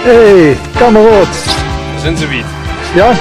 Hey, kameraad. Zijn ze wiet? Ja?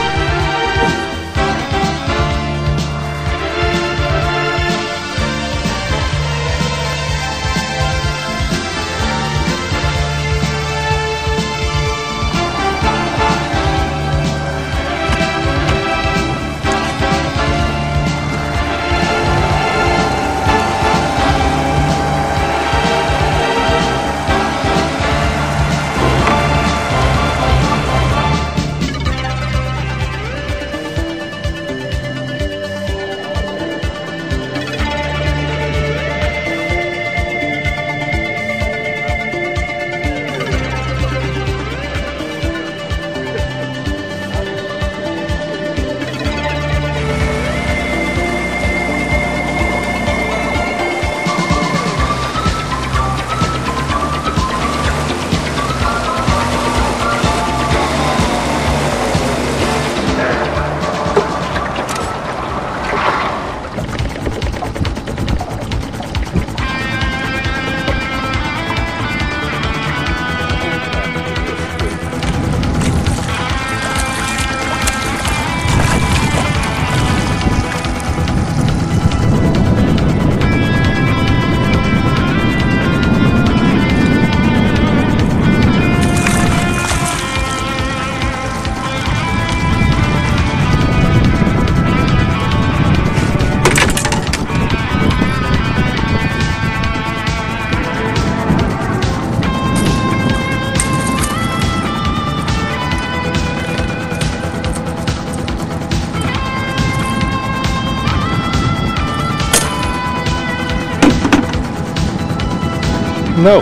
Nou,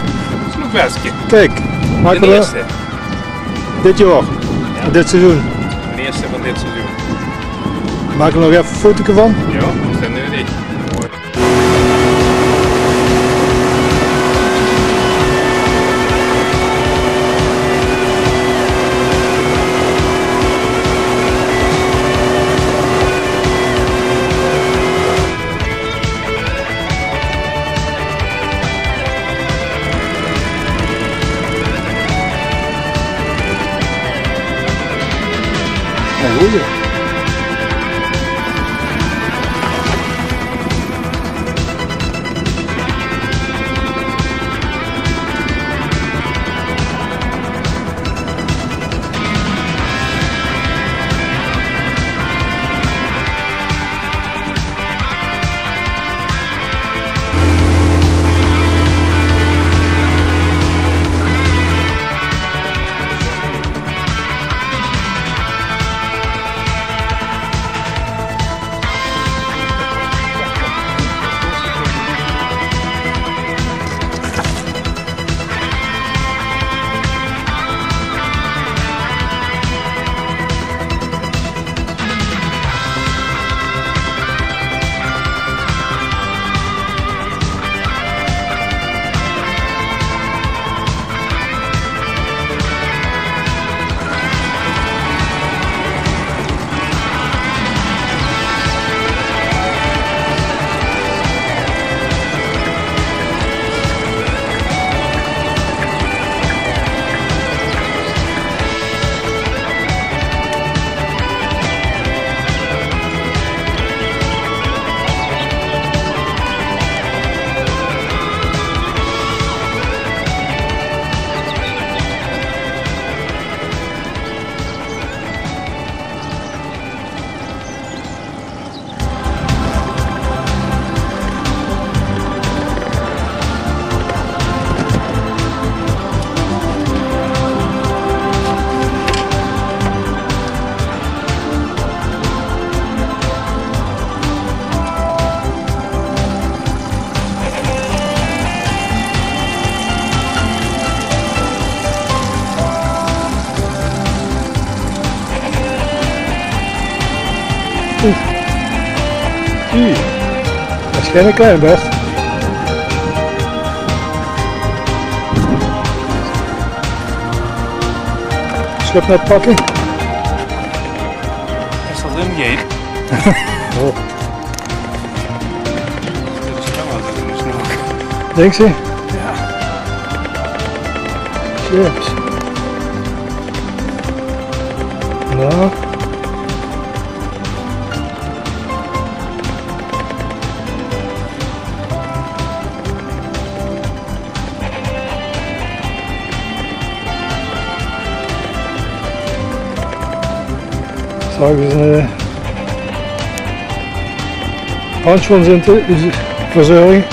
Snoekwerkje. kijk, maken De we eerste. dit jaar, dit seizoen. De eerste van dit seizoen. Maken we nog even een foto van. Ja, dat is nu niet. Mooi. Een goeie. Dat is geen klein best. Schep naar het pakken. Is dat hem geen? Oh. Dat is wel wat in de snoek. Denk je? Ja. Cheers. Nou. Zag eens een handje van zijn verzorging.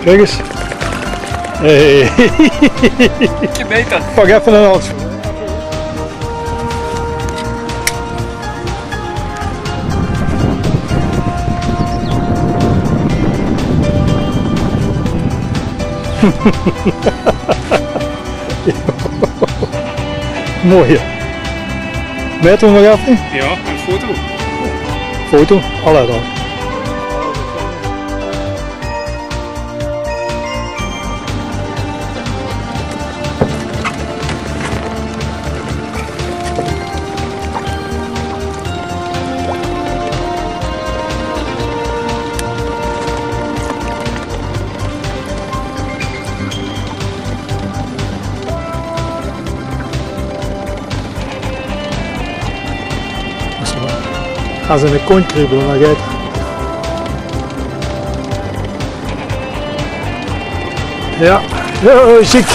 Kijk eens. Hey. Ietsje beter. Pak even een hand. Mooi. Weet we nog even? Ja, een foto. Foto? Alle dan. Gaan ze in de kont kriebelen, maar gek. Ja, oh, ziek.